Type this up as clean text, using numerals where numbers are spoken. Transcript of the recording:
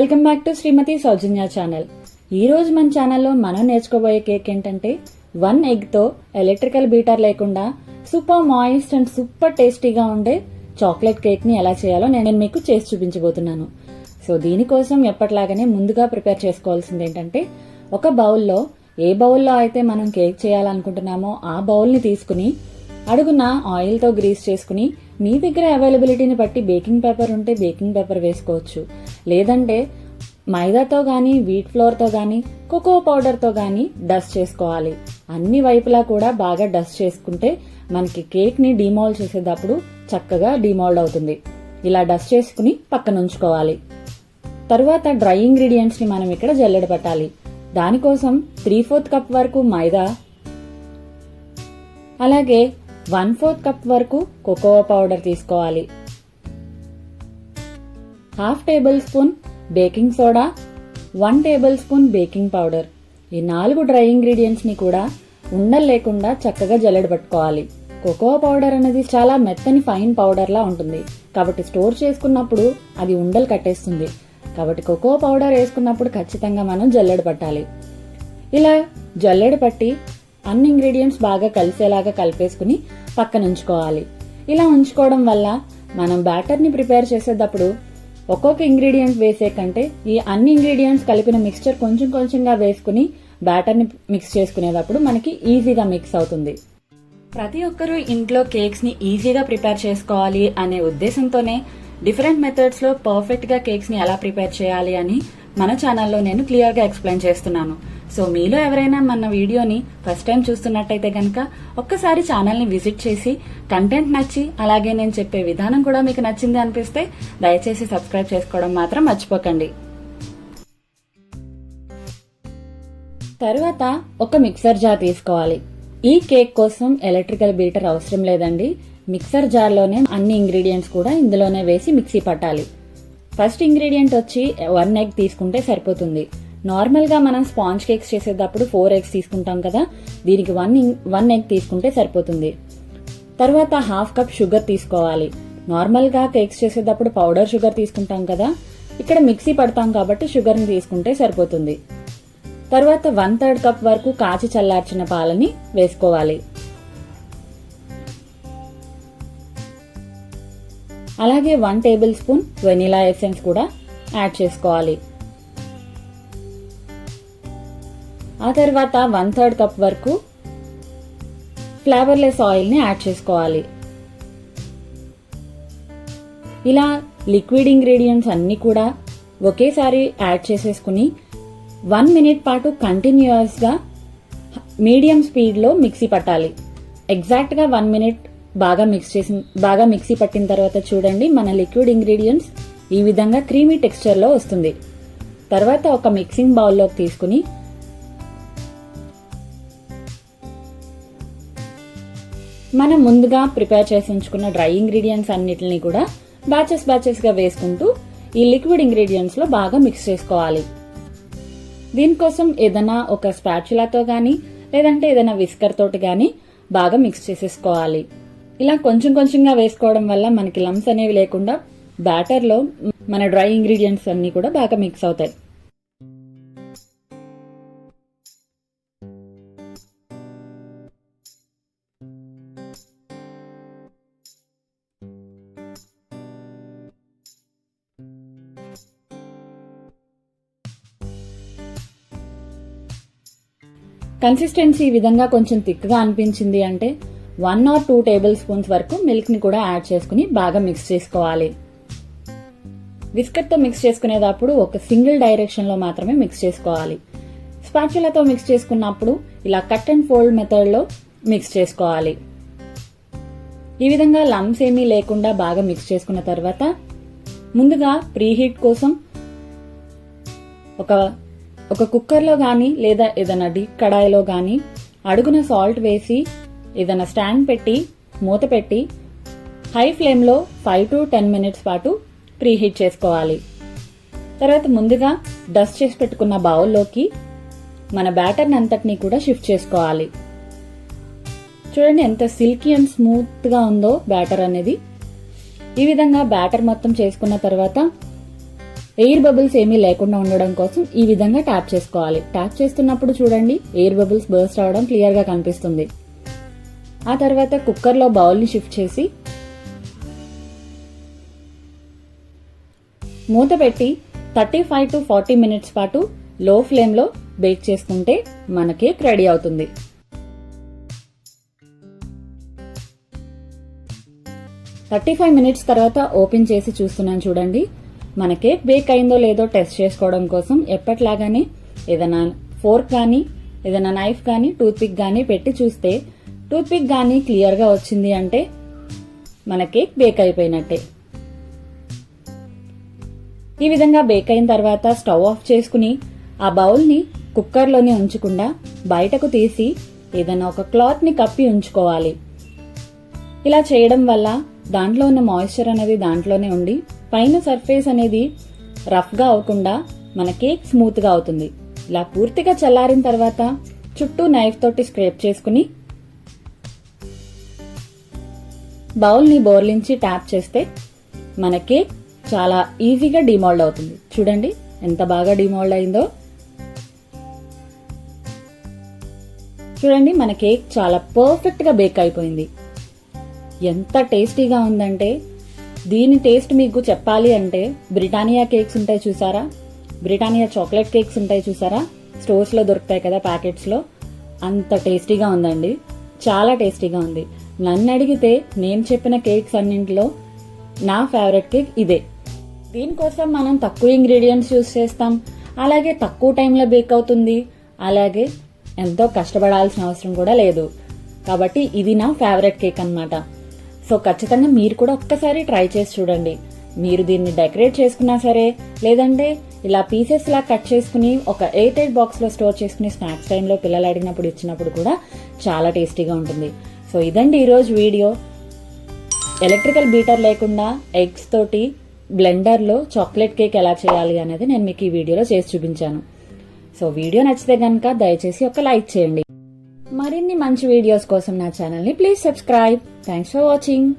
Welcome back to Srimathi Soujanya channel. ఈ రోజు మన ఛానల్లో మనం నేర్చుకోబోయే కేక్ ఏంటంటే 1 ఎగ్ తో ఎలక్ట్రికల్ బీటర్ లేకుండా సూపర్ మాయిస్ట్ అండ్ సూపర్ టేస్టీగా ఉండే చాక్లెట్ కేక్ ని ఎలా చేయాలో నేను మీకు చేసి చూపించబోతున్నాను. సో దీనికోసం ఎప్పటిలాగానే ముందుగా ప్రిపేర్ చేసుకోవాల్సింది ఏంటంటే ఒక బౌల్లో ఏ బౌల్లో అయితే మనం కేక్ చేయాలనుకుంటున్నామో ఆ బౌల్ ని తీసుకుని అడుగున ఆయిల్ తో గ్రీస్ చేసుకుని మీ దగ్గర అవైలబిలిటీని బట్టి బేకింగ్ పేపర్ ఉంటే బేకింగ్ పేపర్ వేసుకోవచ్చు, లేదంటే మైదాతో గానీ వీట్ ఫ్లోర్ తో గానీ కోకో పౌడర్ తో గానీ డస్ట్ చేసుకోవాలి. అన్ని వైపులా కూడా బాగా డస్ట్ చేసుకుంటే మనకి కేక్ ని డీమోల్డ్ చేసేటప్పుడు చక్కగా డీమోల్డ్ అవుతుంది. ఇలా డస్ట్ చేసుకుని పక్కన ఉంచుకోవాలి. తరువాత డ్రై ఇంగ్రీడియంట్స్ ని మనం ఇక్కడ జల్లెడ పట్టాలి. దానికోసం 3/4 కప్ వరకు మైదా, అలాగే 1/4 కప్ వరకు కోకో పౌడర్ తీసుకోవాలి. 1/2 table spoon baking soda, 1 table spoon baking powder. ఈ 4 డ్రై ఇంగ్రీడియంట్స్ ని కూడా ఉండలు లేకుండా చక్కగా జల్లెడ పట్టుకోవాలి. కోకో పౌడర్ అనేది చాలా మెత్తని ఫైన్ పౌడర్ లా ఉంటుంది, కాబట్టి స్టోర్ చేసుకున్నప్పుడు అది ఉండలు కట్టేస్తుంది. కాబట్టి కోకో పౌడర్ వేసుకున్నప్పుడు ఖచ్చితంగా మనం జల్లెడ పట్టాలి. ఇలా జల్లెడ పట్టి అన్ని ఇంగ్రీడియంట్స్ బాగా కలిసేలాగా కలిపేసుకుని పక్కన ఉంచుకోవాలి. ఇలా ఉంచుకోవడం వల్ల మనం బ్యాటర్ ని ప్రిపేర్ చేసేటప్పుడు ఒక్కొక్క ఇంగ్రీడియంట్ వేసే కంటే ఈ అన్ని ఇంగ్రీడియంట్స్ కలిపిన మిక్స్చర్ కొంచెం కొంచెంగా వేసుకుని బ్యాటర్ ని మిక్స్ చేసుకునేటప్పుడు మనకి ఈజీగా మిక్స్ అవుతుంది. ప్రతి ఒక్కరూ ఇంట్లో కేక్స్ ని ఈజీగా ప్రిపేర్ చేసుకోవాలి అనే ఉద్దేశంతోనే డిఫరెంట్ మెథడ్స్ లో పర్ఫెక్ట్ గా కేక్స్ ని ఎలా ప్రిపేర్ చేయాలి అని మన ఛానల్లో నేను క్లియర్ గా ఎక్స్ప్లెయిన్ చేస్తున్నాను. సో మీలో ఎవరైనా మన వీడియోని ఫస్ట్ టైం చూస్తున్నట్టయితే కనుక ఒక్కసారి ఛానల్ ని విజిట్ చేసి కంటెంట్ నచ్చి అలాగే నేను చెప్పే విధానం కూడా మీకు నచ్చింది అనిపిస్తే దయచేసి సబ్స్క్రైబ్ చేసుకోవడం మాత్రం మర్చిపోకండి. తరువాత ఒక మిక్సర్ జార్ తీసుకోవాలి. ఈ కేక్ కోసం ఎలక్ట్రికల్ బీటర్ అవసరం లేదండి. మిక్సర్ జార్ లోనే అన్ని ఇంగ్రీడియంట్స్ కూడా ఇందులోనే వేసి మిక్సీ పట్టాలి. ఫస్ట్ ఇంగ్రీడియంట్ వచ్చి 1 ఎగ్ తీసుకుంటే సరిపోతుంది. నార్మల్ గా మనం స్పాంజ్ కేక్స్ చేసేటప్పుడు 4 ఎగ్స్ తీసుకుంటాం కదా, దీనికి 1 ఎగ్ తీసుకుంటే సరిపోతుంది. తర్వాత 1/2 కప్ షుగర్ తీసుకోవాలి. నార్మల్ గా కేక్స్ చేసేటప్పుడు పౌడర్ షుగర్ తీసుకుంటాం కదా, ఇక్కడ మిక్సీ పడతాం కాబట్టి షుగర్ ని తీసుకుంటే సరిపోతుంది. తర్వాత 1/3 కప్ వరకు కాచి చల్లార్చిన పాలని వేసుకోవాలి. అలాగే 1 టేబుల్ స్పూన్ వెనిలా ఎసెన్స్ కూడా యాడ్ చేసుకోవాలి. ఆ తర్వాత 1/3 కప్ వరకు ఫ్లేవర్లెస్ ఆయిల్ ని యాడ్ చేసుకోవాలి. ఇలా లిక్విడ్ ఇంగ్రీడియంట్స్ అన్ని కూడా ఒకేసారి యాడ్ చేసేసుకుని 1 మినిట్ పాటు కంటిన్యూస్ గా మీడియం స్పీడ్ లో మిక్సీ పట్టాలి. ఎగ్జాక్ట్ గా 1 మినిట్ బాగా మిక్సీ పట్టిన తర్వాత చూడండి మన లిక్విడ్ ఇంగ్రీడియంట్స్ ఈ విధంగా క్రీమీ టెక్స్చర్ లో వస్తుంది. తర్వాత ఒక మిక్సింగ్ బౌల్లోకి తీసుకుని మనం ముందుగా ప్రిపేర్ చేసి ఉంచుకున్న డ్రై ఇంగ్రీడియంట్స్ అన్నిటిని కూడా బ్యాచెస్ గా వేసుకుంటూ ఈ లిక్విడ్ ఇంగ్రీడియంట్స్ లో బాగా మిక్స్ చేసుకోవాలి. దీనికోసం ఏదైనా ఒక స్పాచులాతో గానీ లేదంటే ఏదైనా విస్కర్ తోటి గానీ బాగా మిక్స్ చేసేసుకోవాలి. ఇలా కొంచెం కొంచెంగా వేసుకోవడం వల్ల మనకి లంప్స్ అనేవి లేకుండా బ్యాటర్ లో మన డ్రై ఇంగ్రీడియంట్స్ అన్ని కూడా బాగా మిక్స్ అవుతాయి. కన్సిస్టెన్సీ ఈ విధంగా కొంచెం థిక్ గా అనిపించింది అంటే 1 or 2 టేబుల్ స్పూన్స్ వరకు మిల్క్ ని కూడా యాడ్ చేసుకుని బాగా మిక్స్ చేసుకోవాలి. విస్కర్ తో మిక్స్ చేసుకునేటప్పుడు ఒక సింగిల్ డైరెక్షన్ లో మాత్రమే మిక్స్ చేసుకోవాలి. స్పాచులాతో మిక్స్ చేసుకున్నప్పుడు ఇలా కట్ అండ్ ఫోల్డ్ మెథడ్ లో మిక్స్ చేసుకోవాలి. ఈ విధంగా లంప్స్ ఏమీ లేకుండా బాగా మిక్స్ చేసుకున్న తర్వాత ముందుగా ప్రీహీట్ కోసం ఒక కుక్కర్ లో గానీ లేదా ఏదైనా డీప్ కడాయిలో గానీ అడుగున సాల్ట్ వేసి ఏదైనా స్టాండ్ పెట్టి మూత పెట్టి హై ఫ్లేమ్ లో 5 to 10 మినిట్స్ పాటు ప్రీహీట్ చేసుకోవాలి. తర్వాత ముందుగా డస్ట్ చేసి పెట్టుకున్న బౌల్లోకి మన బ్యాటర్ అంతటినీ కూడా షిఫ్ట్ చేసుకోవాలి. చూడండి ఎంత సిల్కీ అండ్ స్మూత్ గా ఉందో బ్యాటర్ అనేది. ఈ విధంగా బ్యాటర్ మొత్తం చేసుకున్న తర్వాత ఎయిర్ బబుల్స్ ఏమీ లేకుండా ఉండడం కోసం ఈ విధంగా ట్యాప్ చేసుకోవాలి. ట్యాప్ చేస్తున్నప్పుడు చూడండి ఎయిర్ బబుల్స్ బర్స్ట్ అవడం క్లియర్ గా కనిపిస్తుంది. ఆ తర్వాత కుక్కర్లో బౌల్ని షిఫ్ట్ చేసి మూత పెట్టి 35 to 40 మినిట్స్ పాటు లో ఫ్లేమ్లో బేక్ చేసుకుంటే మన కేక్ రెడీ అవుతుంది. థర్టీ 35 మినిట్స్ తర్వాత ఓపెన్ చేసి చూస్తున్నాను చూడండి. మన కేక్ బేక్ అయిందో లేదో టెస్ట్ చేసుకోవడం కోసం ఎప్పట్లాగానే ఏదైనా ఫోర్క్ కానీ ఏదైనా నైఫ్ కానీ టూత్ పిక్ కానీ పెట్టి చూస్తే టూత్ పిక్ కానీ క్లియర్ గా వచ్చింది అంటే మన కేక్ బేక్ అయిపోయినట్టే. ఈ విధంగా బేక్ అయిన తర్వాత స్టవ్ ఆఫ్ చేసుకుని ఆ బౌల్ ని కుక్కర్లోనే ఉంచకుండా బయటకు తీసి ఏదైనా ఒక క్లాత్ ని కప్పి ఉంచుకోవాలి. ఇలా చేయడం వల్ల దాంట్లో ఉన్న మాయిశ్చర్ అనేది దాంట్లోనే ఉండి పైన సర్ఫేస్ అనేది రఫ్ గా అవ్వకుండా మన కేక్ స్మూత్ గా అవుతుంది. ఇలా పూర్తిగా చల్లారిన తర్వాత చుట్టూ నైఫ్ తోటి స్క్రేప్ చేసుకుని బౌల్ ని బోర్లించి ట్యాప్ చేస్తే మన కేక్ చాలా ఈజీగా డిమోల్డ్ అవుతుంది. చూడండి ఎంత బాగా డిమోల్డ్ అయిందో. చూడండి మన కేక్ చాలా పర్ఫెక్ట్ గా బేక్ అయిపోయింది. ఎంత టేస్టీగా ఉందంటే దీని టేస్ట్ మీకు చెప్పాలి అంటే బ్రిటానియా కేక్స్ ఉంటాయి చూసారా, బ్రిటానియా చాక్లెట్ కేక్స్ ఉంటాయి చూసారా, స్టోర్స్ లో దొరుకుతాయి కదా ప్యాకెట్స్ లో, అంత టేస్టీగా ఉందండి. చాలా టేస్టీగా ఉంది. నన్ను అడిగితే నేను చెప్పిన కేక్స్ అన్నింటిలో నా ఫేవరెట్ కేక్ ఇదే. దీనికోసం మనం తక్కువ ఇంగ్రీడియంట్స్ యూస్ చేస్తాం, అలాగే తక్కువ టైంలో బేక్ అవుతుంది, అలాగే ఎంతో కష్టపడాల్సిన అవసరం కూడా లేదు. కాబట్టి ఇది నా ఫేవరెట్ కేక్ అన్నమాట. సో ఖచ్చితంగా మీరు కూడా ఒక్కసారి ట్రై చేసి చూడండి. మీరు దీన్ని డెకరేట్ చేసుకున్నా సరే, లేదంటే ఇలా పీసెస్ లా కట్ చేసుకుని ఒక ఎయిర్ టైట్ బాక్స్ లో స్టోర్ చేసుకుని స్నాక్స్ టైంలో పిల్లలు అడిగినప్పుడు ఇచ్చినప్పుడు కూడా చాలా టేస్టీగా ఉంటుంది. సో ఇదండి ఈరోజు వీడియో. ఎలక్ట్రికల్ బీటర్ లేకుండా ఎగ్స్ తోటి బ్లెండర్ లో చాక్లెట్ కేక్ ఎలా చేయాలి అనేది నేను మీకు ఈ వీడియోలో చేసి చూపించాను. సో వీడియో నచ్చితే కనుక దయచేసి ఒక లైక్ చేయండి. మరిన్ని మంచి వీడియోస్ కోసం నా ఛానల్ ని please subscribe. Thanks for watching.